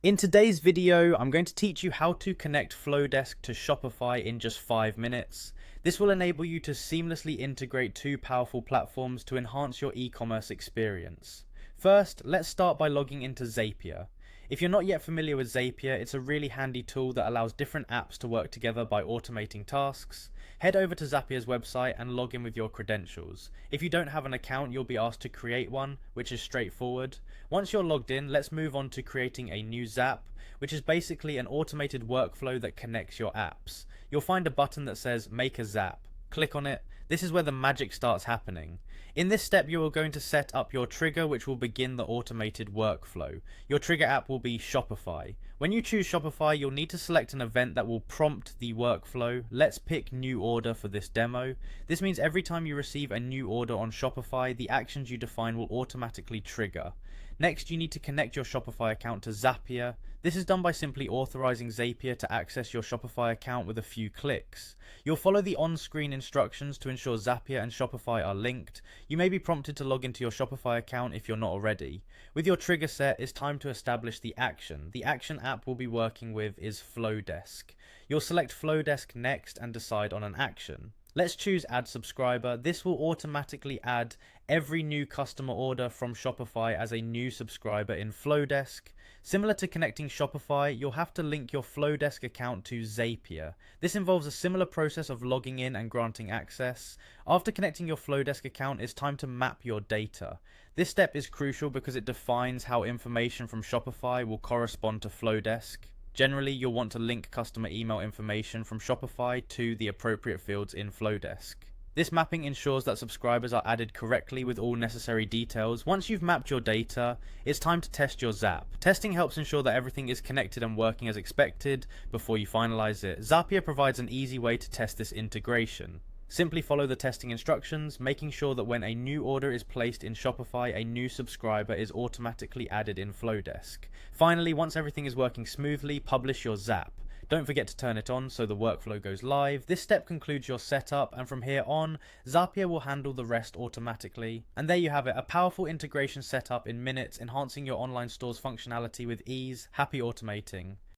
In today's video, I'm going to teach you how to connect Flodesk to Shopify in just 5 minutes. This will enable you to seamlessly integrate two powerful platforms to enhance your e-commerce experience. First, let's start by logging into Zapier. If you're not yet familiar with Zapier, it's a really handy tool that allows different apps to work together by automating tasks. Head over to Zapier's website and log in with your credentials. If you don't have an account, you'll be asked to create one, which is straightforward. Once you're logged in, let's move on to creating a new Zap, which is basically an automated workflow that connects your apps. You'll find a button that says Make a Zap. Click on it. This is where the magic starts happening. In this step, you are going to set up your trigger, which will begin the automated workflow. Your trigger app will be Shopify. When you choose Shopify, you'll need to select an event that will prompt the workflow. Let's pick new order for this demo. This means every time you receive a new order on Shopify, the actions you define will automatically trigger. Next, you need to connect your Shopify account to Zapier. This is done by simply authorizing Zapier to access your Shopify account with a few clicks. You'll follow the on-screen instructions to ensure Zapier and Shopify are linked. You may be prompted to log into your Shopify account if you're not already. With your trigger set, it's time to establish the action. The action app we'll be working with is Flodesk. You'll select Flodesk next and decide on an action. Let's choose Add Subscriber. This will automatically add every new customer order from Shopify as a new subscriber in Flodesk. Similar to connecting Shopify, you'll have to link your Flodesk account to Zapier. This involves a similar process of logging in and granting access. After connecting your Flodesk account, it's time to map your data. This step is crucial because it defines how information from Shopify will correspond to Flodesk. Generally, you'll want to link customer email information from Shopify to the appropriate fields in Flodesk. This mapping ensures that subscribers are added correctly with all necessary details. Once you've mapped your data, it's time to test your Zap. Testing helps ensure that everything is connected and working as expected before you finalize it. Zapier provides an easy way to test this integration. Simply follow the testing instructions, making sure that when a new order is placed in Shopify, a new subscriber is automatically added in Flodesk. Finally, once everything is working smoothly, publish your Zap. Don't forget to turn it on so the workflow goes live. This step concludes your setup, and from here on, Zapier will handle the rest automatically. And there you have it, a powerful integration setup in minutes, enhancing your online store's functionality with ease. Happy automating.